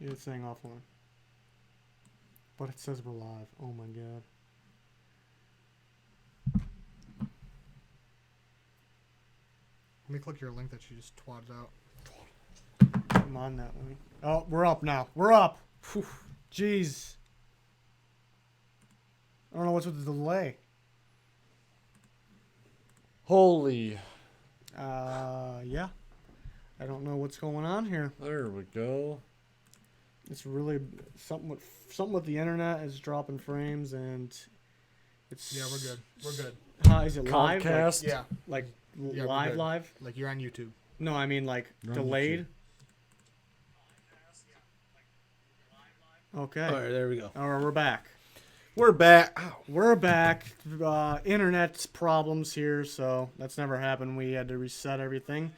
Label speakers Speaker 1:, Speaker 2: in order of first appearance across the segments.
Speaker 1: It's saying offline. But it says we're live. Oh my god.
Speaker 2: Let me click your link that you just twatted out.
Speaker 1: I'm on that one. Oh, we're up now. We're up. Whew. Jeez. I don't know what's with the delay.
Speaker 3: Holy.
Speaker 1: Yeah. I don't know what's going on here.
Speaker 3: There we go.
Speaker 1: It's really something with the internet is dropping frames and it's.
Speaker 2: Yeah, we're good. We're good.
Speaker 1: Is it live?
Speaker 3: Comcast?
Speaker 2: Yeah.
Speaker 1: Like
Speaker 2: Yeah, we're
Speaker 1: live,
Speaker 2: good.
Speaker 1: live?
Speaker 2: Like you're on YouTube.
Speaker 1: No, I mean like
Speaker 3: You're on
Speaker 1: delayed. Okay.
Speaker 4: All right, there we go.
Speaker 1: All right, we're back.
Speaker 4: We're back. Ow.
Speaker 1: We're back. Internet problems here, so that's never happened. We had to reset everything.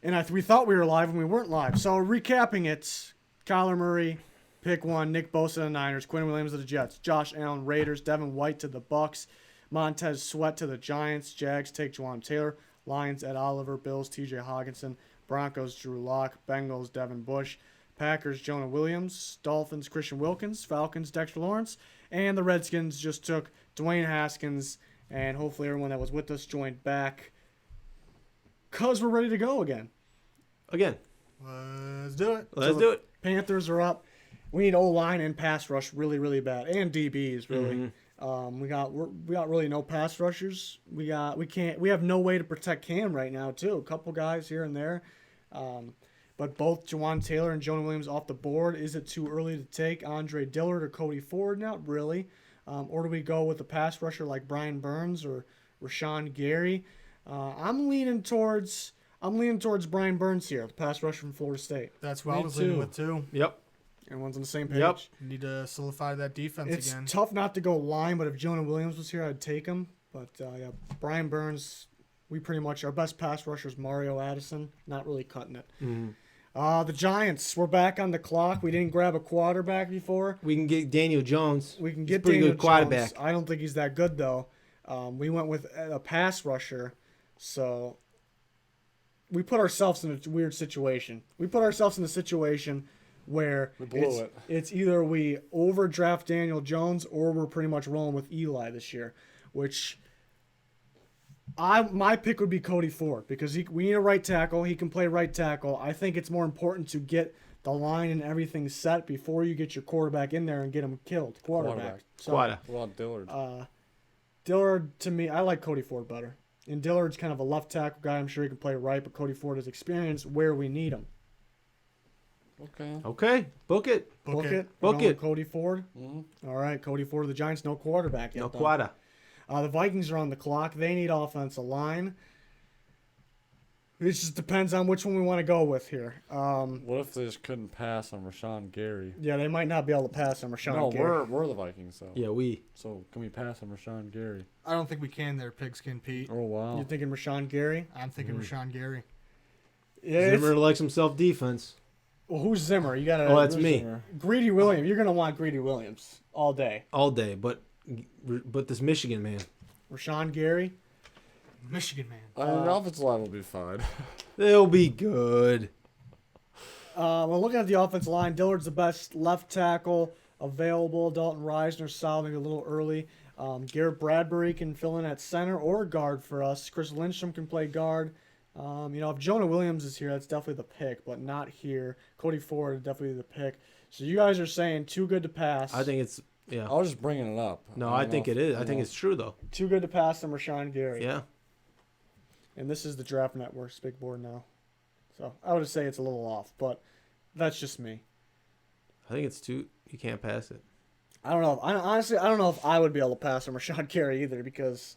Speaker 1: And we thought we were live and we weren't live. So recapping it, Kyler Murray, pick 1, Nick Bosa to the Niners, Quinnen Williams to the Jets, Josh Allen Raiders, Devin White to the Bucks, Montez Sweat to the Giants, Jags take Juwan Taylor, Lions Ed Oliver, Bills TJ Hawkinson, Broncos Drew Lock, Bengals Devin Bush, Packers Jonah Williams, Dolphins Christian Wilkins, Falcons Dexter Lawrence, and the Redskins just took Dwayne Haskins, and hopefully everyone that was with us joined back because we're ready to go again.
Speaker 4: Again.
Speaker 2: Let's do it.
Speaker 4: Let's do it.
Speaker 1: Panthers are up. We need O-line and pass rush really, really bad, and DBs really.
Speaker 4: Mm-hmm.
Speaker 1: We got really no pass rushers. We have no way to protect Cam right now too. A couple guys here and there, but both Juwan Taylor and Jonah Williams off the board. Is it too early to take Andre Dillard or Cody Ford? Not really. Or do we go with a pass rusher like Brian Burns or Rashawn Gary? I'm leaning towards Brian Burns here, the pass rusher from Florida State.
Speaker 2: That's what I
Speaker 4: Me
Speaker 2: was leaning
Speaker 4: too.
Speaker 2: with too.
Speaker 4: Yep.
Speaker 1: Everyone's on the same page.
Speaker 4: Yep.
Speaker 2: Need to solidify that defense
Speaker 1: It's
Speaker 2: again.
Speaker 1: tough not to go line, but if Jonah Williams was here, I'd take him. But yeah, Brian Burns, we pretty much, our best pass rusher is Mario Addison. Not really cutting it.
Speaker 4: Mm-hmm.
Speaker 1: The Giants, we're back on the clock. We didn't grab a quarterback before.
Speaker 4: We can get Daniel Jones.
Speaker 1: We can
Speaker 4: He's
Speaker 1: get
Speaker 4: pretty
Speaker 1: Daniel
Speaker 4: good quarterback.
Speaker 1: Jones. I don't think he's that good, though. We went with a pass rusher, so we put ourselves in a weird situation. We put ourselves in a situation where
Speaker 3: We blew it.
Speaker 1: it's either we overdraft Daniel Jones or we're pretty much rolling with Eli this year, which my pick would be Cody Ford because we need a right tackle. He can play right tackle. I think it's more important to get the line and everything set before you get your quarterback in there and get him killed. Quarterback. So,
Speaker 4: Quada.
Speaker 3: What about Dillard?
Speaker 1: Dillard, to me, I like Cody Ford better. And Dillard's kind of a left tackle guy. I'm sure he can play right, but Cody Ford has experience where we need him.
Speaker 3: Okay.
Speaker 4: Okay. Book it.
Speaker 1: Book it.
Speaker 4: Book
Speaker 1: We're going
Speaker 4: it.
Speaker 1: Cody Ford.
Speaker 3: Mm-hmm.
Speaker 1: All right, Cody Ford of the Giants, no quarterback yet.
Speaker 4: No
Speaker 1: though.
Speaker 4: Quada.
Speaker 1: The Vikings are on the clock. They need offensive line. It just depends on which one we want to go with here.
Speaker 3: What if they just couldn't pass on Rashawn Gary?
Speaker 1: Yeah, they might not be able to pass on Rashawn
Speaker 3: No,
Speaker 1: Gary.
Speaker 3: we're the Vikings though.
Speaker 4: Yeah, we.
Speaker 3: So can we pass on Rashawn Gary?
Speaker 2: I don't think we can there, Pigskin Pete.
Speaker 3: Oh wow.
Speaker 1: You thinking Rashawn Gary?
Speaker 2: I'm thinking Rashawn Gary.
Speaker 1: Yeah. it's-
Speaker 4: Zimmer likes himself defense.
Speaker 1: Well, who's Zimmer? You got to.
Speaker 4: Oh, that's me.
Speaker 1: Greedy Williams. You're gonna want Greedy Williams all day.
Speaker 4: All day. But this Michigan man.
Speaker 1: Rashawn Gary.
Speaker 2: Michigan man.
Speaker 3: I mean, the offensive line will be fine.
Speaker 4: They'll be good.
Speaker 1: Well, looking at the offensive line, Dillard's the best left tackle available. Dalton Reisner solid, maybe a little early. Garrett Bradbury can fill in at center or guard for us. Chris Lindstrom can play guard. If Jonah Williams is here, that's definitely the pick, but not here. Cody Ford is definitely the pick. So you guys are saying too good to pass.
Speaker 4: I think it's, yeah.
Speaker 3: I was just bringing it up.
Speaker 4: No,
Speaker 3: don't
Speaker 4: I
Speaker 3: know
Speaker 4: think
Speaker 3: if-
Speaker 4: it is.
Speaker 3: you
Speaker 4: I think
Speaker 3: know.
Speaker 4: it's true, though.
Speaker 1: too good to pass on Rashawn Gary.
Speaker 4: Yeah.
Speaker 1: And this is the Draft Network's big board now. So I would say it's a little off, but that's just me.
Speaker 4: I think it's too, you can't pass it.
Speaker 1: I don't know. Honestly, I don't know if I would be able to pass on Rashawn Gary either because,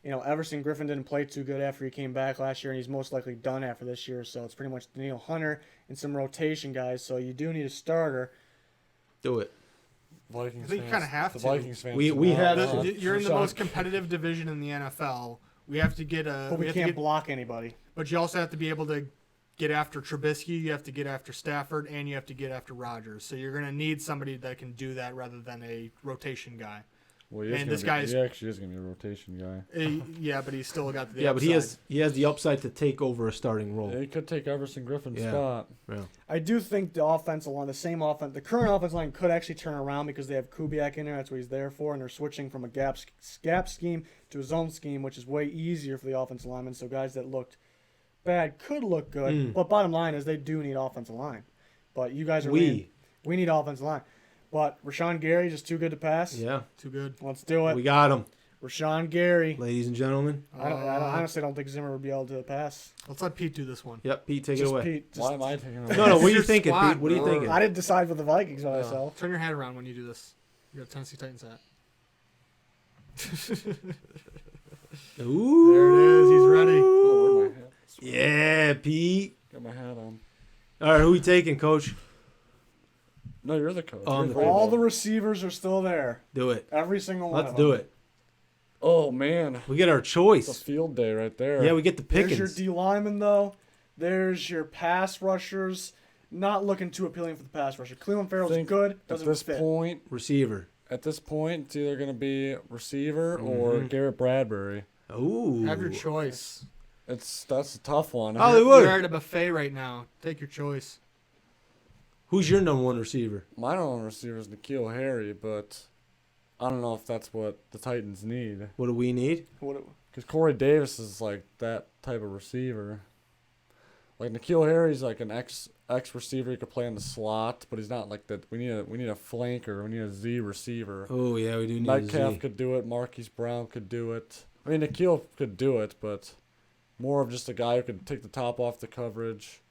Speaker 1: Everson Griffin didn't play too good after he came back last year, and he's most likely done after this year. So it's pretty much Daniil Hunter and some rotation guys. So you do need a starter.
Speaker 4: Do it.
Speaker 3: Vikings
Speaker 2: I think you
Speaker 3: fans-
Speaker 2: kinda have
Speaker 3: the
Speaker 2: to.
Speaker 3: Vikings fans.
Speaker 4: We
Speaker 3: do not
Speaker 4: have
Speaker 3: want
Speaker 2: You're in the
Speaker 3: Rashawn-
Speaker 2: most competitive division in the NFL. We have to get a.
Speaker 1: But we
Speaker 2: have to
Speaker 1: can't
Speaker 2: get-
Speaker 1: block anybody.
Speaker 2: But you also have to be able to get after Trubisky. You have to get after Stafford, and you have to get after Rodgers. So you're going to need somebody that can do that rather than a rotation guy.
Speaker 3: Well, he
Speaker 2: And this
Speaker 3: he actually is gonna be a rotation guy.
Speaker 2: Yeah, but he's still got the
Speaker 4: Yeah, but he
Speaker 2: upside.
Speaker 4: has the upside to take over a starting role.
Speaker 3: Yeah, he could take Everson Griffin's
Speaker 4: Yeah.
Speaker 3: spot.
Speaker 4: Yeah.
Speaker 1: I do think the offensive line, the current offensive line could actually turn around because they have Kubiak in there. That's what he's there for, and they're switching from a gap scheme to a zone scheme, which is way easier for the offensive linemen. So guys that looked bad could look good, but bottom line is they do need offensive line. But you guys are we need offensive line. But Rashawn Gary just too good to pass.
Speaker 4: Yeah.
Speaker 2: Too good.
Speaker 1: Let's do it.
Speaker 4: We got him.
Speaker 1: Rashawn Gary.
Speaker 4: Ladies and gentlemen.
Speaker 1: I honestly don't think Zimmer would be able to pass.
Speaker 2: Let's let Pete do this one.
Speaker 4: Yep, Pete, take it
Speaker 1: Just
Speaker 4: away.
Speaker 1: Pete,
Speaker 3: Why am I taking him?
Speaker 4: No, what are you
Speaker 2: Your
Speaker 4: thinking,
Speaker 2: squad,
Speaker 4: Pete? What are you
Speaker 2: bro.
Speaker 4: thinking?
Speaker 1: I didn't decide for the Vikings by
Speaker 2: Yeah.
Speaker 1: myself.
Speaker 2: Turn your head around when you do this. You got a Tennessee Titans hat.
Speaker 4: Ooh.
Speaker 2: There it is. He's ready.
Speaker 3: Oh, where'd my hat?
Speaker 4: Yeah, Pete.
Speaker 3: Got my hat on.
Speaker 4: All right, who we taking, Coach?
Speaker 3: No, you're the coach.
Speaker 4: On
Speaker 3: You're
Speaker 4: the
Speaker 1: All the receivers are still there.
Speaker 4: Do it.
Speaker 1: Every single one
Speaker 4: Let's
Speaker 1: of
Speaker 4: do
Speaker 1: them.
Speaker 4: it.
Speaker 3: Oh man,
Speaker 4: We get our
Speaker 3: it's a
Speaker 4: choice.
Speaker 3: field day right there.
Speaker 4: Yeah, we get the
Speaker 1: There's your
Speaker 4: pickings.
Speaker 1: D lineman, though. There's your pass rushers. Not looking too appealing for the pass rusher. Cleveland Farrell's
Speaker 3: Think
Speaker 1: good.
Speaker 3: At
Speaker 1: Doesn't
Speaker 3: this
Speaker 1: fit.
Speaker 3: point,
Speaker 4: Receiver.
Speaker 3: it's either gonna be receiver or Garrett Bradbury.
Speaker 4: Ooh.
Speaker 2: Have your choice.
Speaker 3: That's a tough one.
Speaker 4: Hollywood.
Speaker 2: You're at a buffet right now. Take your choice.
Speaker 4: Who's your number one receiver?
Speaker 3: My own receiver is N'Keal Harry, but I don't know if that's what the Titans need.
Speaker 4: What do we need?
Speaker 3: Because Corey Davis is like that type of receiver. Like N'Keal Harry's like an X receiver. He could play in the slot, but he's not like that. We need a flanker. We need a Z receiver.
Speaker 4: Oh, yeah, we do need
Speaker 3: Metcalf
Speaker 4: a Z.
Speaker 3: could do it. Marquise Brown could do it. I mean, N'Keal could do it, but more of just a guy who could take the top off the coverage.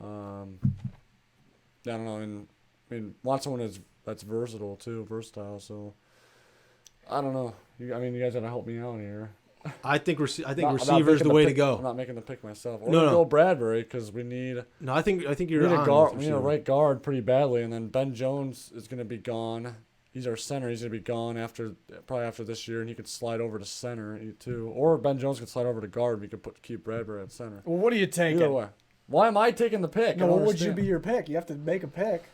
Speaker 3: I don't know. I mean, want someone that's versatile too, versatile. So, I don't know. You guys gotta help me out here.
Speaker 4: I think
Speaker 3: I'm not
Speaker 4: receiver's
Speaker 3: making
Speaker 4: the way to
Speaker 3: pick-
Speaker 4: go.
Speaker 3: I'm not making the pick myself. Or
Speaker 4: No.
Speaker 3: go Bradbury because we need.
Speaker 4: No, I think
Speaker 3: We
Speaker 4: you're
Speaker 3: need a
Speaker 4: on.
Speaker 3: guard.
Speaker 4: with
Speaker 3: We need a
Speaker 4: receiver.
Speaker 3: right guard pretty badly, and then Ben Jones is gonna be gone. He's our center. He's gonna be gone probably after this year, and he could slide over to center too. Or Ben Jones could slide over to guard. We could keep Bradbury at center.
Speaker 1: Well, what are you taking?
Speaker 3: Either way. Why am I taking the pick?
Speaker 1: No,
Speaker 3: I don't
Speaker 1: what would you
Speaker 3: understand.
Speaker 1: be your pick? You have to make a pick.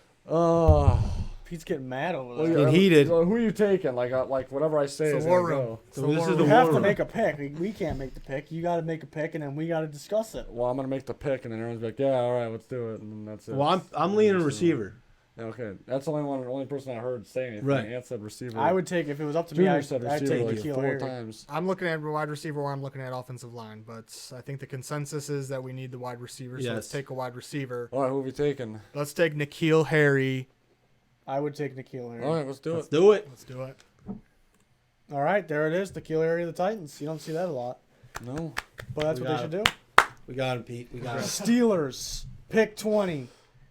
Speaker 1: Pete's getting mad over
Speaker 3: Well,
Speaker 1: that.
Speaker 4: Getting heated.
Speaker 3: Who are you taking? Like whatever I say
Speaker 2: It's
Speaker 3: is
Speaker 2: the war
Speaker 3: gonna
Speaker 2: room.
Speaker 3: go.
Speaker 2: It's
Speaker 4: So
Speaker 2: the
Speaker 4: this
Speaker 2: war
Speaker 4: is the
Speaker 2: room.
Speaker 1: You have
Speaker 4: war
Speaker 1: to
Speaker 4: room.
Speaker 1: make a pick. We can't make the pick. You got to make a pick, and then we got to discuss it.
Speaker 3: Well, I'm gonna make the pick, and then everyone's like, "Yeah, all right, let's do it," and then that's it.
Speaker 4: Well, I'm leaning receiver.
Speaker 3: Yeah, okay, that's the only person I heard say anything.
Speaker 4: Right.
Speaker 3: Ant said receiver.
Speaker 1: I would take, if it was up to me,
Speaker 3: Junior
Speaker 1: I'd
Speaker 3: said
Speaker 1: take
Speaker 3: receiver like
Speaker 1: N'Keal
Speaker 3: 4
Speaker 1: Harry.
Speaker 3: times.
Speaker 2: I'm looking at wide receiver or I'm looking at offensive line, but I think the consensus is that we need the wide receiver. So let's
Speaker 4: Yes.
Speaker 2: take a wide receiver.
Speaker 3: All right, who are we taking?
Speaker 2: Let's take N'Keal Harry.
Speaker 1: I would take N'Keal Harry.
Speaker 3: All right, let's do
Speaker 4: Let's
Speaker 3: it.
Speaker 4: do it.
Speaker 2: Let's do it.
Speaker 1: All right, there it is. N'Keal Harry of the Titans. You don't see that a lot,
Speaker 3: No,
Speaker 1: but that's
Speaker 4: We
Speaker 1: what they
Speaker 4: got
Speaker 1: should do.
Speaker 4: We got him, Pete. We got him.
Speaker 1: Steelers, pick 20.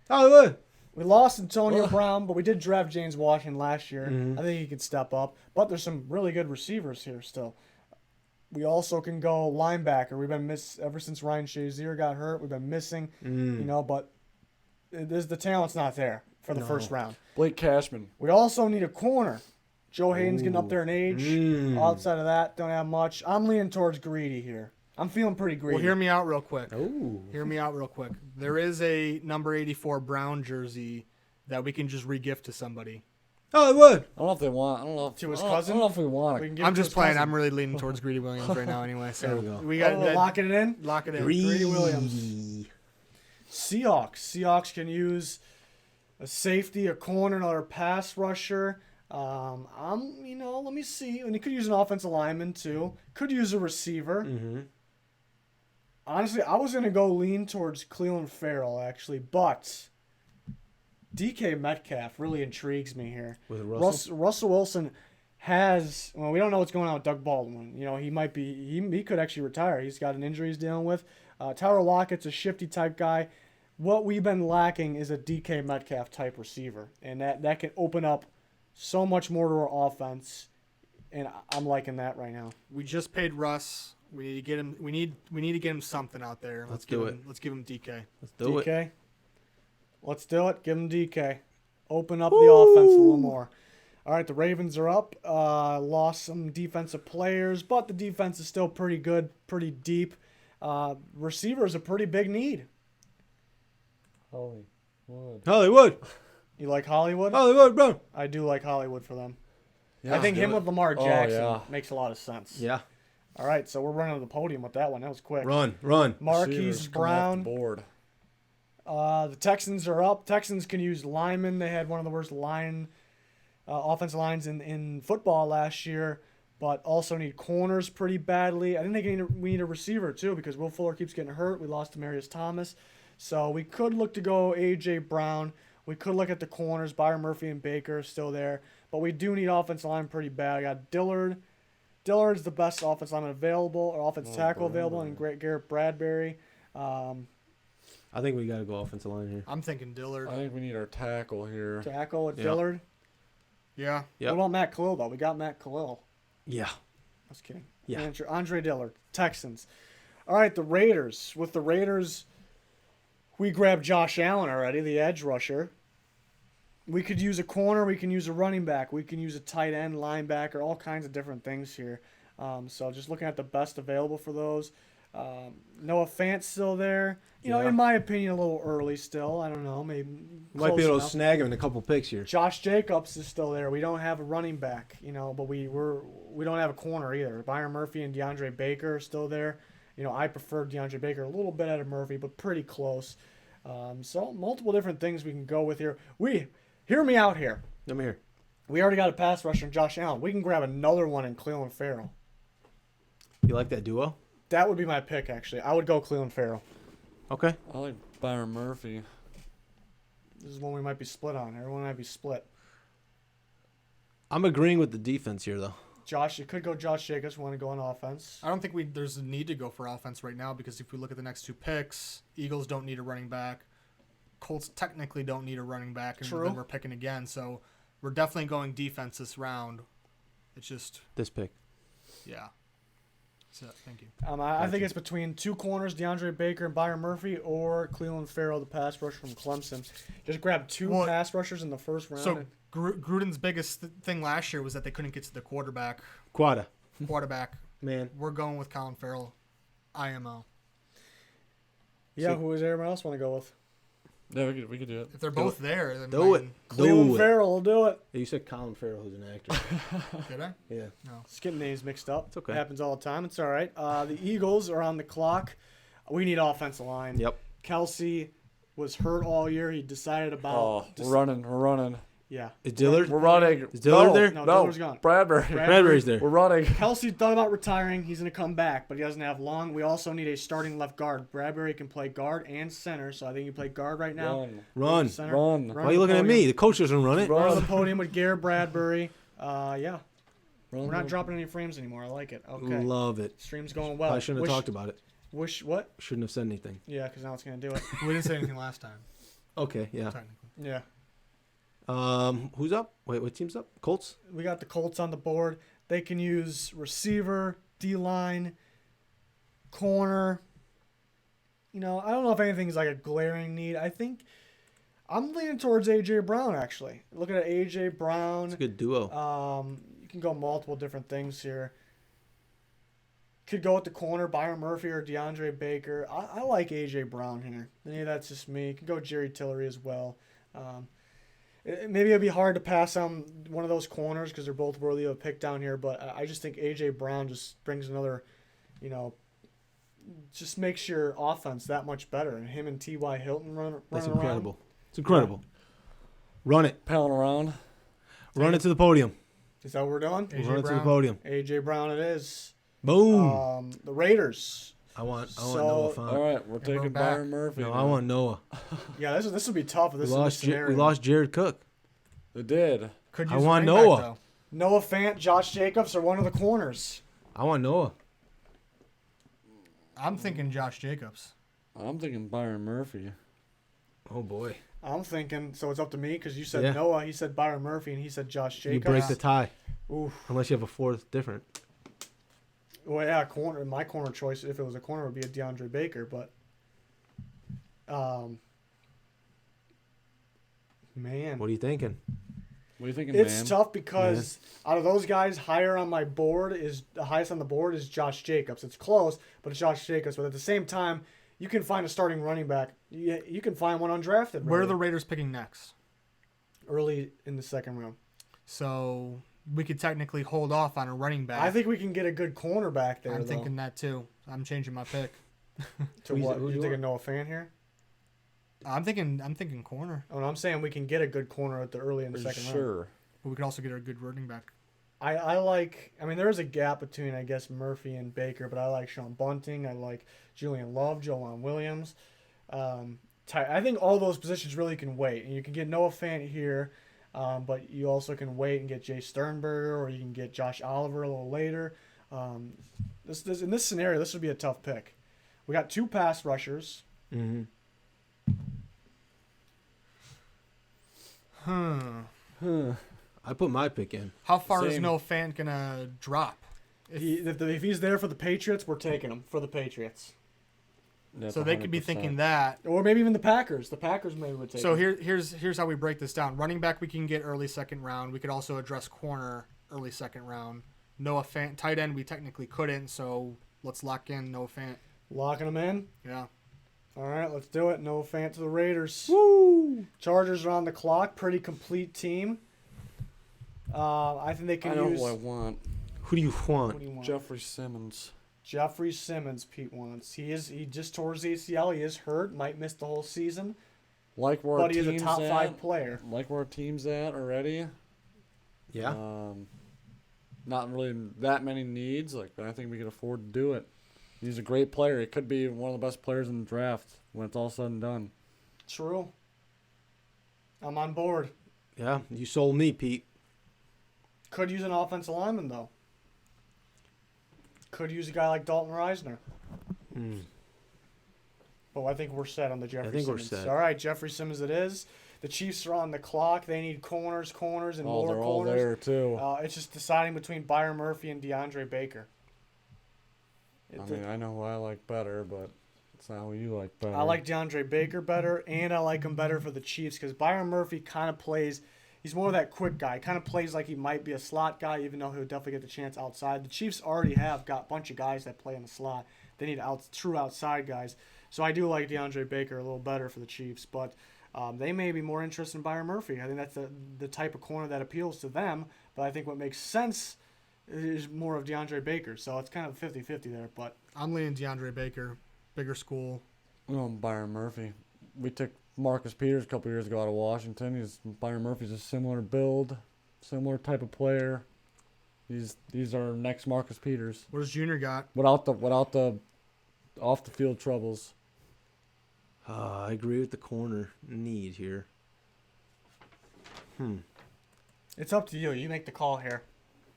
Speaker 4: Hollywood.
Speaker 1: We lost Antonio Brown, but we did draft James Washington last year.
Speaker 4: Mhm.
Speaker 1: I think he could step up. But there's some really good receivers here still. We also can go linebacker. We've been ever since Ryan Shazier got hurt. We've been missing, but the talent's not there for the first round.
Speaker 3: Blake Cashman.
Speaker 1: We also need a corner. Joe Hayden's getting up there in age. Outside of that, don't have much. I'm leaning towards greedy here. I'm feeling pretty greedy.
Speaker 2: Well, hear me out real quick.
Speaker 4: Oh.
Speaker 2: Hear me out real quick. There is a number 84 Brown jersey that we can just regift to somebody.
Speaker 4: Hollywood.
Speaker 3: I don't know if they want. I don't know if
Speaker 1: To his
Speaker 3: I don't-
Speaker 1: cousin?
Speaker 3: I don't know if we want
Speaker 1: We
Speaker 3: it.
Speaker 1: can give
Speaker 2: I'm
Speaker 1: it to
Speaker 2: just
Speaker 1: his
Speaker 2: playing.
Speaker 1: cousin.
Speaker 2: I'm really leaning towards Greedy Williams right now anyway. So
Speaker 4: There we go.
Speaker 2: we got
Speaker 1: Locking it in.
Speaker 2: lock it in.
Speaker 1: Greedy Williams. Seahawks can use a safety, a corner, another pass rusher. Let me see. And he could use an offensive lineman too. Could use a receiver.
Speaker 4: Mm-hmm.
Speaker 1: Honestly, I was gonna go lean towards Cleveland Farrell actually, but DK Metcalf really intrigues me here.
Speaker 4: With Russell.
Speaker 1: Russell Wilson has. Well, we don't know what's going on with Doug Baldwin. He might be. He could actually retire. He's got an injury he's dealing with. Tyler Lockett's a shifty type guy. What we've been lacking is a DK Metcalf type receiver, and that can open up so much more to our offense, and I'm liking that right now.
Speaker 2: We just paid Russ. We need to get him. We need to get him something out there.
Speaker 4: Let's do it.
Speaker 2: Let's give him DK.
Speaker 4: Let's do it.
Speaker 1: DK, let's do it. Give him DK. Open up the offense a little more. All right, the Ravens are up. Lost some defensive players, but the defense is still pretty good, pretty deep. Receiver is a pretty big need.
Speaker 3: Hollywood.
Speaker 4: Hollywood.
Speaker 1: You like Hollywood?
Speaker 4: Hollywood, bro.
Speaker 1: I do like Hollywood for them.
Speaker 3: Yeah,
Speaker 1: I think
Speaker 3: do
Speaker 1: him
Speaker 3: it.
Speaker 1: with Lamar
Speaker 3: Oh,
Speaker 1: Jackson
Speaker 3: yeah.
Speaker 1: makes a lot of sense.
Speaker 4: Yeah.
Speaker 1: All right, so we're running to the podium with that one. That was quick.
Speaker 4: Run.
Speaker 1: Marquise
Speaker 3: Receivers coming off the
Speaker 1: Brown.
Speaker 3: board.
Speaker 1: The Texans are up. Texans can use linemen. They had one of the worst offensive lines in football last year, but also need corners pretty badly. I think we need a receiver too because Will Fuller keeps getting hurt. We lost Demarius Thomas. So we could look to go A.J. Brown. We could look at the corners. Byron Murphy and Baker are still there. But we do need offensive line pretty bad. I got Dillard. Dillard's the best offensive lineman available, or offensive tackle available, and Garrett Bradbury.
Speaker 4: I think we got to go offensive line here.
Speaker 2: I'm thinking Dillard.
Speaker 3: I think we need our tackle here.
Speaker 1: Tackle with
Speaker 4: Yeah.
Speaker 1: Dillard.
Speaker 2: Yeah.
Speaker 4: Yep.
Speaker 1: What about Matt Khalil, though? We got Matt Khalil.
Speaker 4: Yeah.
Speaker 1: I was kidding.
Speaker 4: Yeah.
Speaker 1: Andre Dillard, Texans. All right, the Raiders. With the Raiders, we grabbed Josh Allen already, the edge rusher. We could use a corner. We can use a running back. We can use a tight end, linebacker, all kinds of different things here. So just looking at the best available for those. Noah Fant's still there. You know,
Speaker 4: Yeah.
Speaker 1: in my opinion, a little early still. I don't know. Maybe
Speaker 4: Might
Speaker 1: close
Speaker 4: be able
Speaker 1: enough.
Speaker 4: to snag him in a couple picks here.
Speaker 1: Josh Jacobs is still there. We don't have a running back, you know, but we don't have a corner either. Byron Murphy and DeAndre Baker are still there. You know, I prefer DeAndre Baker a little bit out of Murphy, but pretty close. So multiple different things we can go with here. Hear me out here.
Speaker 4: Let me hear.
Speaker 1: We already got a pass rusher in Josh Allen. We can grab another one in Cleveland Farrell.
Speaker 4: You like that duo?
Speaker 1: That would be my pick, actually. I would go Cleveland Farrell.
Speaker 4: Okay.
Speaker 3: I like Byron Murphy.
Speaker 1: This is one we might be split on. Everyone might be split.
Speaker 4: I'm agreeing with the defense here, though.
Speaker 1: You could go Josh Jacobs. Want to go on offense?
Speaker 2: I don't think there's a need to go for offense right now because if we look at the next two picks, Eagles don't need a running back. Colts technically don't need a running back, and
Speaker 1: True.
Speaker 2: then we're picking again. So we're definitely going defense this round. It's just,
Speaker 4: This pick.
Speaker 2: yeah. So, thank you.
Speaker 1: I think it's between two corners, DeAndre Baker and Byron Murphy, or Cleveland Farrell, the pass rusher from Clemson. Just grab two
Speaker 2: Well,
Speaker 1: pass rushers in the first round.
Speaker 2: So Gruden's biggest thing last year was that they couldn't get to the quarterback.
Speaker 4: Quarterback. Man.
Speaker 2: We're going with Colin Farrell, IMO.
Speaker 1: yeah,
Speaker 4: so-
Speaker 1: who does everyone else want to go with?
Speaker 3: Yeah, we could do it.
Speaker 2: If they're both there, then
Speaker 4: Do it.
Speaker 1: Cleveland
Speaker 4: Do it.
Speaker 1: Farrell will do it.
Speaker 4: You said Colin Farrell, who's an actor.
Speaker 2: Did I?
Speaker 4: Yeah.
Speaker 2: No.
Speaker 1: Just getting names mixed up.
Speaker 4: It's okay.
Speaker 1: It happens all the time. It's all right. The Eagles are on the clock. We need offensive line.
Speaker 4: Yep.
Speaker 1: Kelsey was hurt all year. He decided about.
Speaker 3: We're running.
Speaker 1: Yeah.
Speaker 4: Is Dillard?
Speaker 3: We're running.
Speaker 4: Is Dillard there?
Speaker 1: No,
Speaker 3: No,
Speaker 1: Dillard's gone.
Speaker 3: Bradbury.
Speaker 4: Bradbury's there.
Speaker 3: We're running.
Speaker 1: Kelsey thought about retiring. He's going to come back, but he doesn't have long. We also need a starting left guard. Bradbury can play guard and center, so I think you play guard right now.
Speaker 4: Run.
Speaker 1: Center.
Speaker 3: Run.
Speaker 4: Why are you looking at me? The coach doesn't run it.
Speaker 1: Run on the podium with Garrett Bradbury. Yeah.
Speaker 3: Run.
Speaker 1: We're not dropping any frames anymore. I like it. Okay.
Speaker 4: Love it.
Speaker 1: Stream's going well.
Speaker 4: I shouldn't have talked about it.
Speaker 1: What?
Speaker 4: Shouldn't have said anything.
Speaker 1: Yeah, because now it's going to do it.
Speaker 2: We didn't say anything last time,
Speaker 4: Okay, yeah.
Speaker 2: technically.
Speaker 1: Yeah.
Speaker 4: Who's up? Wait, what team's up? Colts?
Speaker 1: We got the Colts on the board. They can use receiver, D-line, corner. You know, I don't know if anything's like a glaring need. I think I'm leaning towards A.J. Brown, actually. Looking at A.J. Brown.
Speaker 4: It's a good duo.
Speaker 1: You can go multiple different things here. Could go with the corner, Byron Murphy or DeAndre Baker. I like A.J. Brown here. Maybe that's just me. Could go Jerry Tillery as well. Maybe it'd be hard to pass on one of those corners because they're both worthy of a pick down here, but I just think A.J. Brown just brings another, you know, just makes your offense that much better. And him and T.Y. Hilton running
Speaker 4: That's
Speaker 1: around.
Speaker 4: incredible. It's incredible. Run it.
Speaker 3: Palling around.
Speaker 4: Run it to the podium.
Speaker 1: Is that what we're doing?
Speaker 2: A.J.
Speaker 4: Run it to the
Speaker 2: Brown.
Speaker 4: podium.
Speaker 1: A.J. Brown it is.
Speaker 4: Boom.
Speaker 1: The Raiders.
Speaker 4: I want
Speaker 1: so-
Speaker 4: Noah Fant.
Speaker 3: All right, we're
Speaker 2: we're
Speaker 3: taking
Speaker 2: back.
Speaker 3: Byron Murphy.
Speaker 4: No,
Speaker 3: now.
Speaker 4: I want Noah.
Speaker 1: Yeah, this would be tough if
Speaker 4: We
Speaker 1: this is the
Speaker 4: lost,
Speaker 1: scenario.
Speaker 4: we lost Jared Cook.
Speaker 3: They did.
Speaker 2: Could
Speaker 4: I
Speaker 2: use a
Speaker 4: want
Speaker 2: running back,
Speaker 4: Noah.
Speaker 2: though.
Speaker 1: Noah Fant, Josh Jacobs are one of the corners.
Speaker 4: I want Noah.
Speaker 2: I'm thinking Josh Jacobs.
Speaker 3: I'm thinking Byron Murphy.
Speaker 4: Oh, boy.
Speaker 1: I'm thinking, so it's up to me because you said
Speaker 4: Yeah.
Speaker 1: Noah, he said Byron Murphy, and he said Josh Jacobs.
Speaker 4: You break the tie.
Speaker 1: Oof.
Speaker 4: Unless you have a fourth different.
Speaker 1: Well, yeah, corner. My corner choice, if it was a corner, would be a DeAndre Baker, but, man,
Speaker 4: What are you thinking?
Speaker 3: What are you thinking,
Speaker 1: it's
Speaker 3: man?
Speaker 1: tough because out of those guys, higher on my board is the highest on the board is Josh Jacobs. It's close, but it's Josh Jacobs. But at the same time, you can find a starting running back. You can find one undrafted.
Speaker 2: Where are
Speaker 1: really,
Speaker 2: the Raiders picking next?
Speaker 1: early in the second round?
Speaker 2: So we could technically hold off on a running back.
Speaker 1: I think we can get a good cornerback there.
Speaker 2: I'm
Speaker 1: though.
Speaker 2: thinking that too. I'm changing my pick.
Speaker 1: To
Speaker 4: Who's-
Speaker 1: what?
Speaker 4: who do
Speaker 1: You
Speaker 4: you
Speaker 1: thinking
Speaker 4: want?
Speaker 1: Noah Fan here?
Speaker 2: I'm thinking corner,
Speaker 1: Oh, no, I'm saying we can get a good corner at the early in the
Speaker 3: Are you
Speaker 1: second round.
Speaker 3: sure?
Speaker 2: but we could also get a good running back.
Speaker 1: I like. I mean, there is a gap between I guess Murphy and Baker, but I like Sean Bunting. I like Julian Love, Joanne Williams. I think all those positions really can wait, and you can get Noah Fant here, but you also can wait and get Jay Sternberger, or you can get Josh Oliver a little later. In this scenario, this would be a tough pick. We got 2 pass rushers.
Speaker 4: Mm-hmm. I put my pick in.
Speaker 2: How far is
Speaker 3: Same.
Speaker 2: Noah Fant gonna drop?
Speaker 1: If he's there for the Patriots, we're taking him for the Patriots,
Speaker 3: That's
Speaker 2: So they could be
Speaker 3: 100%.
Speaker 2: thinking that.
Speaker 1: or maybe even the Packers. The Packers maybe would take
Speaker 2: So
Speaker 1: him.
Speaker 2: here's how we break this down. Running back we can get early second round. We could also address corner early second round. Noah Fant, tight end we technically couldn't, so let's lock in Noah Fant.
Speaker 1: Locking him in.
Speaker 2: Yeah.
Speaker 1: All right, let's do it. Noah Fant to the Raiders. Woo! Chargers are on the clock. Pretty complete team. I think they can
Speaker 3: I know
Speaker 1: use.
Speaker 3: who I want.
Speaker 4: Who do you
Speaker 1: What
Speaker 4: want?
Speaker 1: do you want?
Speaker 3: Jeffrey Simmons.
Speaker 1: Jeffrey Simmons. Pete wants. He just tore his ACL. He is hurt. Might miss the whole season.
Speaker 3: Like where
Speaker 1: But
Speaker 3: our
Speaker 1: he is a
Speaker 3: team's
Speaker 1: top
Speaker 3: at.
Speaker 1: 5 player.
Speaker 3: Like where our team's at already.
Speaker 4: Yeah.
Speaker 3: Not really that many needs. Like I think we could afford to do it. He's a great player. He could be one of the best players in the draft when it's all said and done.
Speaker 1: True. I'm on board.
Speaker 4: Yeah. You sold me, Pete.
Speaker 1: Could use an offensive lineman though. Could use a guy like Dalton Reisner.
Speaker 4: Mm.
Speaker 1: But I think we're set on the Jeffrey
Speaker 4: think we're
Speaker 1: Simmons.
Speaker 4: set.
Speaker 1: All right, Jeffrey Simmons it is. The Chiefs are on the clock. They need corners, and
Speaker 3: Oh,
Speaker 1: more
Speaker 3: they're all
Speaker 1: corners.
Speaker 3: there too.
Speaker 1: It's just deciding between Byron Murphy and DeAndre Baker.
Speaker 3: I mean, I know who I like better, but it's not who you like better.
Speaker 1: I like DeAndre Baker better, and I like him better for the Chiefs because Byron Murphy kind of plays. He's more of that quick guy. Kind of plays like he might be a slot guy, even though he'll definitely get the chance outside. The Chiefs already have got a bunch of guys that play in the slot. They need true outside guys. So I do like DeAndre Baker a little better for the Chiefs, but they may be more interested in Byron Murphy. I think that's the type of corner that appeals to them, but I think what makes sense is more of DeAndre Baker. So it's kind of 50-50 there, but
Speaker 2: I'm leaning DeAndre Baker, bigger school.
Speaker 3: Byron Murphy. We took Marcus Peters a couple years ago out of Washington. Byron Murphy's a similar build, similar type of player. These are next Marcus Peters
Speaker 2: What does Junior got?
Speaker 3: without the off the field troubles.
Speaker 4: I agree with the corner need here.
Speaker 1: it's up to you. You make the call here.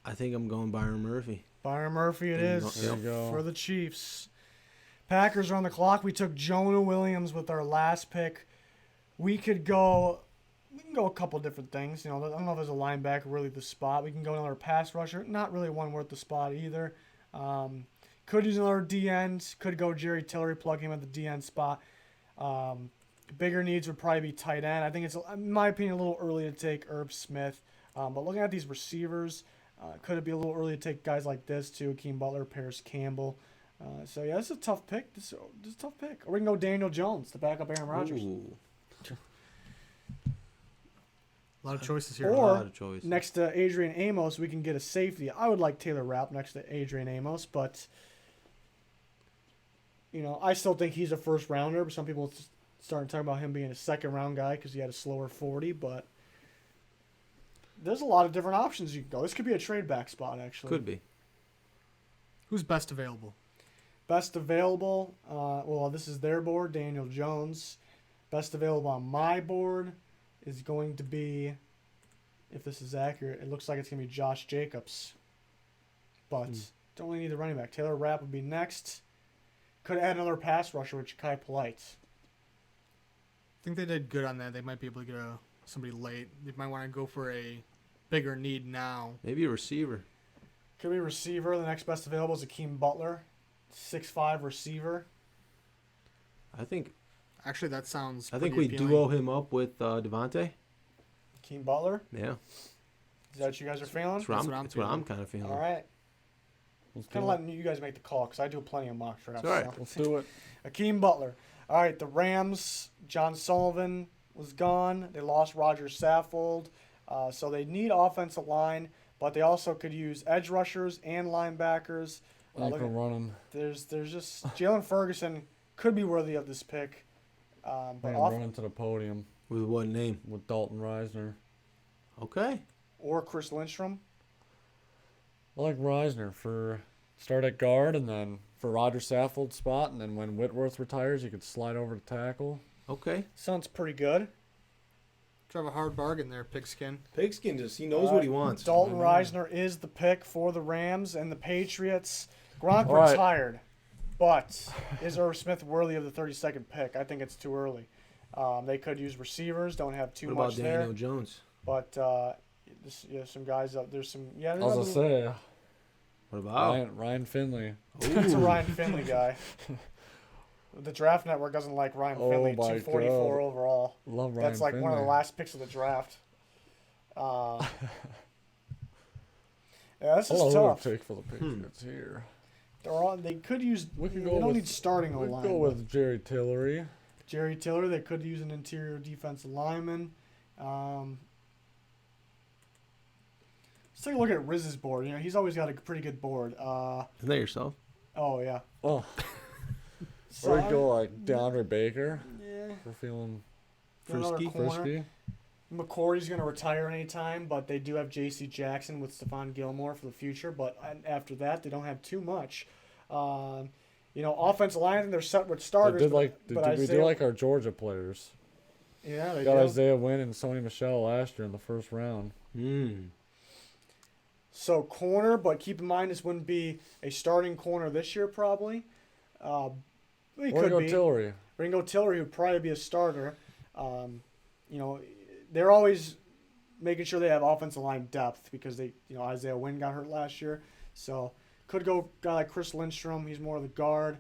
Speaker 4: I think I'm going Byron Murphy.
Speaker 1: Byron Murphy it
Speaker 4: There you
Speaker 1: is.
Speaker 4: go.
Speaker 3: There you go.
Speaker 1: For the Chiefs. Packers are on the clock. We took Jonah Williams with our last pick. We can go a couple different things. You know, I don't know if there's a linebacker really the spot. We can go another pass rusher. Not really one worth the spot either. Could use another D end. Could go Jerry Tillery, plug him at the D end spot. Bigger needs would probably be tight end. I think it's, in my opinion, a little early to take Herb Smith. But looking at these receivers, could it be a little early to take guys like this too? Hakeem Butler, Paris Campbell. So yeah, this is a tough pick. This is a tough pick. Or we can go Daniel Jones to back up Aaron Rodgers.
Speaker 4: Ooh,
Speaker 2: A lot of choices here.
Speaker 1: Or-
Speaker 4: a lot of choice.
Speaker 1: Next to Adrian Amos, we can get a safety. I would like Taylor Rapp next to Adrian Amos, but you know, I still think he's a first rounder. But some people starting to talk about him being a second round guy because he had a slower 40. But there's a lot of different options you can go. This could be a trade back spot actually.
Speaker 4: Could be.
Speaker 2: Who's best available?
Speaker 1: Best available. Well, this is their board. Daniel Jones. Best available on my board is going to be, if this is accurate, it looks like it's going to be Josh Jacobs. But don't really need the running back. Taylor Rapp would be next. Could add another pass rusher with Ja'Kai Polite.
Speaker 2: I think they did good on that. They might be able to get somebody late. They might want to go for a bigger need now.
Speaker 4: Maybe a receiver.
Speaker 1: Could be receiver. The next best available is Hakeem Butler. 6'5" receiver.
Speaker 4: I think
Speaker 2: Actually, that sounds.
Speaker 4: we
Speaker 2: pretty appealing.
Speaker 4: duo him up with Devontae.
Speaker 1: Hakeem Butler.
Speaker 4: Yeah.
Speaker 1: Is that what you guys are feeling?
Speaker 4: That's what
Speaker 2: That's
Speaker 4: I'm,
Speaker 2: what I'm
Speaker 4: that's what I'm
Speaker 2: feeling.
Speaker 4: kind of feeling.
Speaker 1: All right.
Speaker 3: Let's
Speaker 1: Kind
Speaker 3: do
Speaker 1: of
Speaker 3: it.
Speaker 1: letting you guys make the call because I do plenty of mock drafts.
Speaker 4: It's all right.
Speaker 1: so.
Speaker 3: Let's do it.
Speaker 1: Hakeem Butler. All right, the Rams, John Sullivan was gone. They lost Roger Saffold. So they need offensive line. but they also could use edge rushers and linebackers.
Speaker 3: Ankle running.
Speaker 1: There's just Jalen Ferguson could be worthy of this pick. But
Speaker 3: Running to the podium.
Speaker 4: With what name?
Speaker 3: With Dalton Reisner.
Speaker 4: Okay.
Speaker 1: Or Chris Lindstrom.
Speaker 3: I like Reisner for start at guard and then for Roger Saffold's spot, and then when Whitworth retires, you could slide over to tackle.
Speaker 4: Okay.
Speaker 1: Sounds pretty good.
Speaker 2: Drive a hard bargain there, Pigskin.
Speaker 4: Pigskin he knows what he wants.
Speaker 1: Dalton Reisner is the pick for the Rams and the Patriots. Gronk
Speaker 3: All right.
Speaker 1: retired, but is Irv Smith worthy of the 32nd pick? I think it's too early. They could use receivers. Don't have too
Speaker 4: What
Speaker 1: much
Speaker 4: about
Speaker 1: there.
Speaker 4: Daniel Jones?
Speaker 1: But some guys up there's some
Speaker 3: I was gonna say
Speaker 4: What about?
Speaker 3: Ryan Finley.
Speaker 1: It's a Ryan Finley guy. The Draft Network doesn't like Ryan
Speaker 3: Oh
Speaker 1: Finley.
Speaker 3: my
Speaker 1: 244
Speaker 3: God.
Speaker 1: overall.
Speaker 3: Love Ryan
Speaker 1: That's like
Speaker 3: Finley.
Speaker 1: one of the last picks of the draft. Yeah, this is
Speaker 3: Who
Speaker 1: tough.
Speaker 3: would take for the Patriots here?
Speaker 1: They could use.
Speaker 3: We could
Speaker 1: they
Speaker 3: go
Speaker 1: don't
Speaker 3: with-
Speaker 1: need starting
Speaker 3: We
Speaker 1: O-line.
Speaker 3: go with Jerry Tillery.
Speaker 1: Jerry Tiller. They could use an interior defensive lineman. Let's take a look at Riz's board. You know, he's always got a pretty good board.
Speaker 4: Isn't that yourself?
Speaker 1: Oh yeah.
Speaker 3: Oh,
Speaker 1: So,
Speaker 3: or we go like DeAndre Baker.
Speaker 1: Yeah.
Speaker 3: We're feeling
Speaker 1: Another
Speaker 4: Frisky?
Speaker 1: corner.
Speaker 3: frisky.
Speaker 1: McCourty's going to retire anytime, but they do have J.C. Jackson with Stephon Gilmore for the future. But after that, they don't have too much. Offensive line, they're set with starters.
Speaker 3: We
Speaker 1: Isaiah,
Speaker 3: do like our Georgia players.
Speaker 1: Yeah, they
Speaker 3: Got
Speaker 1: do.
Speaker 3: Isaiah Wynn and Sony Michel last year in the first round.
Speaker 1: So corner, but keep in mind this wouldn't be a starting corner this year probably. He
Speaker 3: Or
Speaker 1: could
Speaker 3: go
Speaker 1: be.
Speaker 3: Tillery.
Speaker 1: Ringo Tillery would probably be a starter. They're always making sure they have offensive line depth because Isaiah Wynn got hurt last year. So could go a guy like Chris Lindstrom. He's more of the guard.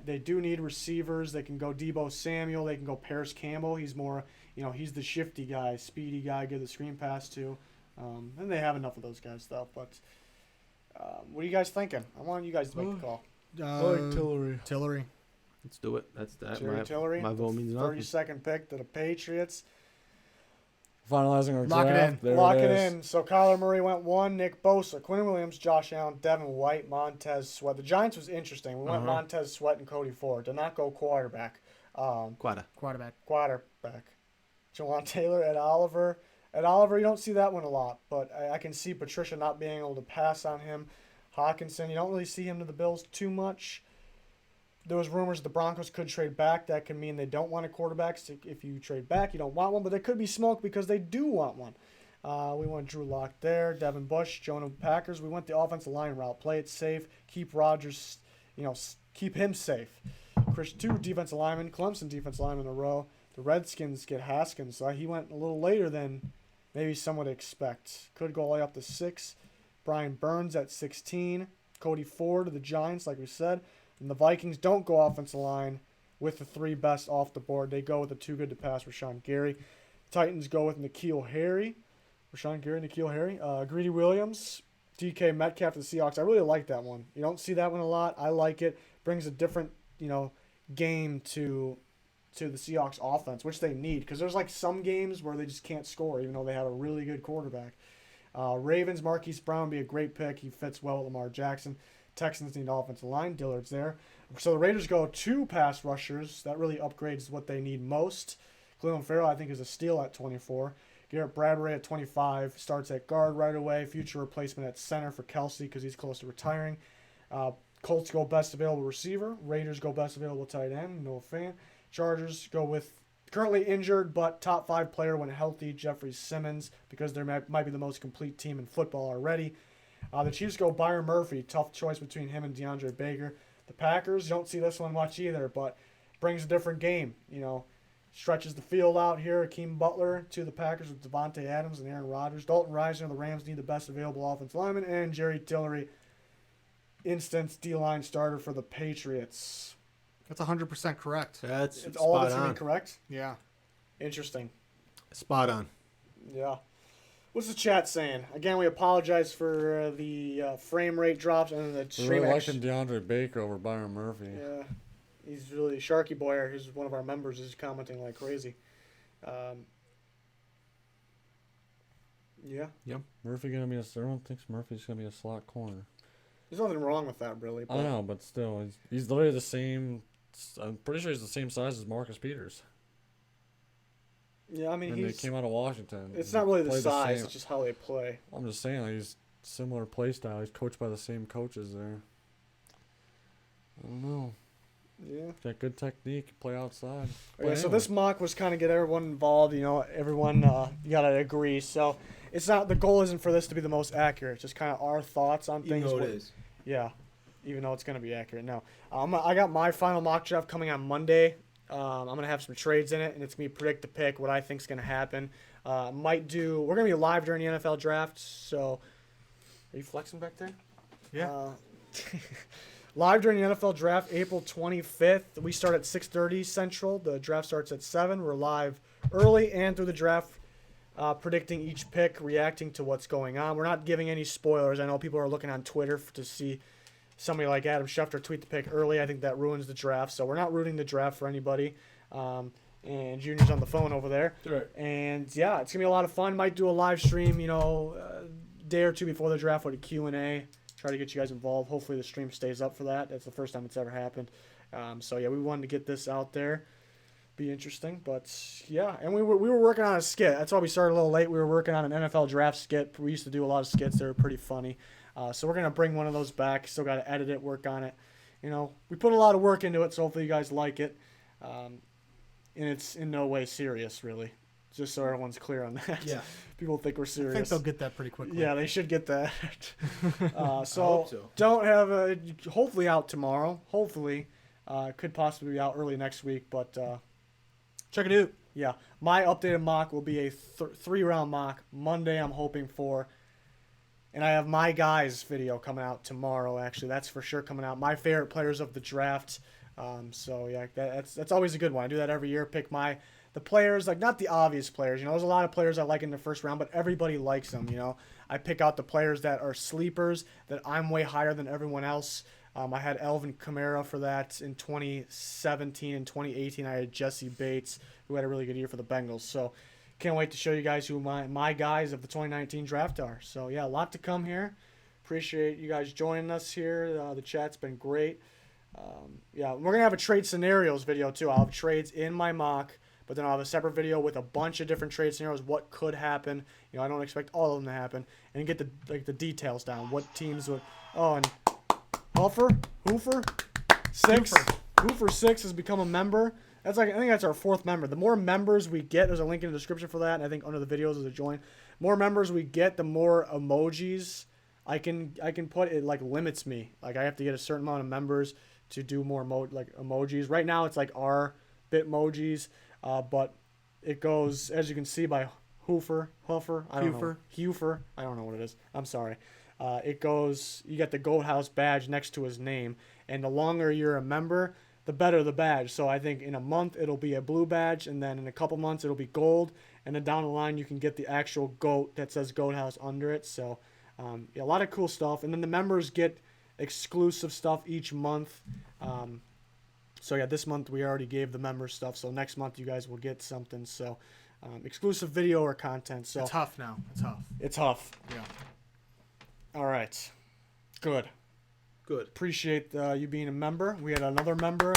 Speaker 1: They do need receivers. They can go Debo Samuel. They can go Paris Campbell. He's more, he's the shifty guy, speedy guy, give the screen pass to. And they have enough of those guys, though. But what are you guys thinking? I want you guys to make the call.
Speaker 3: Tillery.
Speaker 2: Tillery.
Speaker 4: Let's do it. That's that.
Speaker 1: Jerry Tillery,
Speaker 4: My vote means nothing.
Speaker 1: 32nd pick to the Patriots.
Speaker 3: Finalizing our
Speaker 2: Lock it
Speaker 3: draft.
Speaker 2: in.
Speaker 3: There
Speaker 1: Lock
Speaker 3: it
Speaker 1: it
Speaker 3: is.
Speaker 1: in. So Kyler Murray went 1, Nick Bosa, Quinn Williams, Josh Allen, Devin White, Montez Sweat. The Giants was interesting. We went Montez Sweat and Cody Ford. Did not go quarterback.
Speaker 4: Quarterback.
Speaker 1: Quarterback. Jawan Taylor, Ed Oliver. Ed Oliver, you don't see that one a lot, but I can see Patricia not being able to pass on him. Hawkinson, you don't really see him to the Bills too much. There was rumors the Broncos could trade back. That could mean they don't want a quarterback. So if you trade back, you don't want one, but there could be smoke because they do want one. We went Drew Lock there, Devin Bush, Jonah Packers. We went the offensive line route. Play it safe. Keep Rodgers, keep him safe. Chris, 2 defensive linemen, Clemson defensive linemen in a row. The Redskins get Haskins. So he went a little later than maybe some would expect. Could go all the way up to 6. Brian Burns at 16. Cody Ford of the Giants, like we said. And the Vikings don't go offensive line with the 3 best off the board. They go with the too good to pass Rashawn Gary. Titans go with N'Keal Harry. Rashawn Gary, N'Keal Harry. Greedy Williams, DK Metcalf to the Seahawks. I really like that one. You don't see that one a lot. I like it. Brings a different, game to the Seahawks offense, which they need. Because there's some games where they just can't score, even though they have a really good quarterback. Ravens, Marquise Brown would be a great pick. He fits well with Lamar Jackson. Texans need offensive line. Dillard's there. So the Raiders go 2 pass rushers. That really upgrades what they need most. Clelin Ferrell, I think, is a steal at 24. Garrett Bradbury at 25. Starts at guard right away. Future replacement at center for Kelsey because he's close to retiring. Colts go best available receiver. Raiders go best available tight end. No fan. Chargers go with currently injured but top 5 player when healthy, Jeffrey Simmons, because they might be the most complete team in football already. The Chiefs go Byron Murphy. Tough choice between him and DeAndre Baker. The Packers, you don't see this one much either, but brings a different game. Stretches the field out here. Hakeem Butler to the Packers with Devontae Adams and Aaron Rodgers. Dalton Reisner, the Rams need the best available offensive lineman. And Jerry Tillery, instant D-line starter for the Patriots.
Speaker 2: That's 100% correct.
Speaker 4: That's
Speaker 1: It's all of
Speaker 4: spot
Speaker 1: it's going
Speaker 4: on.
Speaker 1: to be correct?
Speaker 2: Yeah.
Speaker 1: Interesting.
Speaker 4: Spot on.
Speaker 1: Yeah. What's the chat saying? Again, we apologize for the frame rate drops and the
Speaker 3: We're
Speaker 1: stream
Speaker 3: really
Speaker 1: action.
Speaker 3: liking DeAndre Baker over Byron Murphy.
Speaker 1: Yeah. He's really Sharky Boyer, who's one of our members, is commenting like crazy. Yeah.
Speaker 3: Murphy gonna be everyone thinks Murphy's gonna be a slot corner.
Speaker 1: There's nothing wrong with that, really.
Speaker 3: I know, but still, he's literally the same. I'm pretty sure he's the same size as Marcus Peters.
Speaker 1: Yeah, I mean,
Speaker 3: And they came out of Washington.
Speaker 1: It's not really the
Speaker 3: played
Speaker 1: size;
Speaker 3: same.
Speaker 1: it's just how they play.
Speaker 3: I'm just saying, like, he's similar play style. He's coached by the same coaches there. I don't know.
Speaker 1: Yeah.
Speaker 3: Got good technique. Play outside.
Speaker 1: Okay, so this mock was kind of get everyone involved. You know, everyone you gotta agree. So it's not the goal isn't for this to be the most accurate. It's just kind of our thoughts on things.
Speaker 4: Even though it is.
Speaker 1: Yeah, even though it's gonna be accurate. No, I got my final mock draft coming on Monday. I'm gonna have some trades in it, and it's gonna be predict the pick, what I think's gonna happen. We're gonna be live during the NFL draft. So, are you flexing back there?
Speaker 2: Yeah.
Speaker 1: Live during the NFL draft, April 25th. We start at 6:30 Central. The draft starts at 7. We're live early and through the draft, predicting each pick, reacting to what's going on. We're not giving any spoilers. I know people are looking on Twitter to see somebody like Adam Schefter tweet the pick early. I think that ruins the draft. So we're not rooting the draft for anybody. And Junior's on the phone over there.
Speaker 4: Right.
Speaker 1: And, yeah, it's going to be a lot of fun. Might do a live stream, a day or two before the draft with a Q&A. Try to get you guys involved. Hopefully the stream stays up for that. That's the first time it's ever happened. So, yeah, we wanted to get this out there. Be interesting. But, yeah, and we were working on a skit. That's why we started a little late. We were working on an NFL draft skit. We used to do a lot of skits. They were pretty funny. So we're going to bring one of those back. Still got to edit it, work on it. We put a lot of work into it, so hopefully you guys like it. And it's in no way serious, really. Just so everyone's clear on that.
Speaker 4: Yeah.
Speaker 1: People think we're serious.
Speaker 2: I think they'll get that pretty quickly.
Speaker 1: Yeah, they should get that.
Speaker 4: hope
Speaker 1: So
Speaker 4: so.
Speaker 1: don't have a hopefully out tomorrow. Hopefully, could possibly be out early next week. But
Speaker 2: Check it out.
Speaker 1: yeah, my updated mock will be a 3-round mock Monday. I'm hoping for, and I have my guys video coming out tomorrow. Actually, that's for sure coming out. My favorite players of the draft. So yeah, that's always a good one. I do that every year. Pick the players, like not the obvious players. There's a lot of players I like in the first round, but everybody likes them. I pick out the players that are sleepers, that I'm way higher than everyone else. I had Alvin Kamara for that in 2017 and 2018. I had Jesse Bates, who had a really good year for the Bengals. So can't wait to show you guys who my guys of the 2019 draft are. So yeah, a lot to come here. Appreciate you guys joining us here. The chat's been great. Yeah, we're gonna have a trade scenarios video too. I'll have trades in my mock. But then I'll have a separate video with a bunch of different trade scenarios, what could happen. I don't expect all of them to happen, and get the details down. What teams would? Oh, and Hoofer 6 has become a member. I think that's our 4th member. The more members we get, there's a link in the description for that, and I think under the videos is a join. More members we get, the more emojis I can put. It limits me. I have to get a certain amount of members to do more emojis. Right now it's our Bitmojis. But it goes, as you can see, by Hoofer, I don't know. Hufer, I don't know what it is. I'm sorry. It goes, you got the Goat House badge next to his name, and the longer you're a member, the better the badge. So I think in a month it'll be a blue badge, and then in a couple months it'll be gold, and then down the line you can get the actual goat that says Goat House under it. So a lot of cool stuff, and then the members get exclusive stuff each month. So yeah, this month we already gave the members stuff. So next month you guys will get something. So exclusive video or content. So
Speaker 2: It's Huff now.
Speaker 1: It's Huff.
Speaker 2: Yeah.
Speaker 1: All right. Good. Appreciate you being a member. We had another member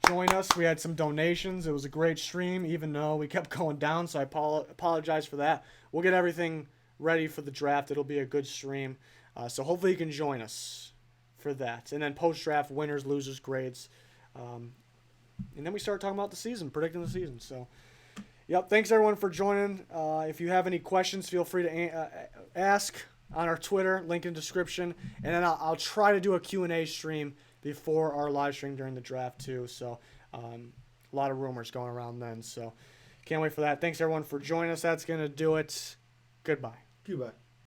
Speaker 1: join us. We had some donations. It was a great stream, even though we kept going down. So I apologize for that. We'll get everything ready for the draft. It'll be a good stream. So hopefully you can join us for that. And then post-draft winners, losers, grades. And then we start talking about the season, predicting the season. So, yep, thanks everyone for joining. If you have any questions, feel free to ask on our Twitter, link in the description. And then I'll try to do a Q&A stream before our live stream during the draft too. So, a lot of rumors going around then. So, can't wait for that. Thanks everyone for joining us. That's going to do it. Goodbye.
Speaker 4: Goodbye.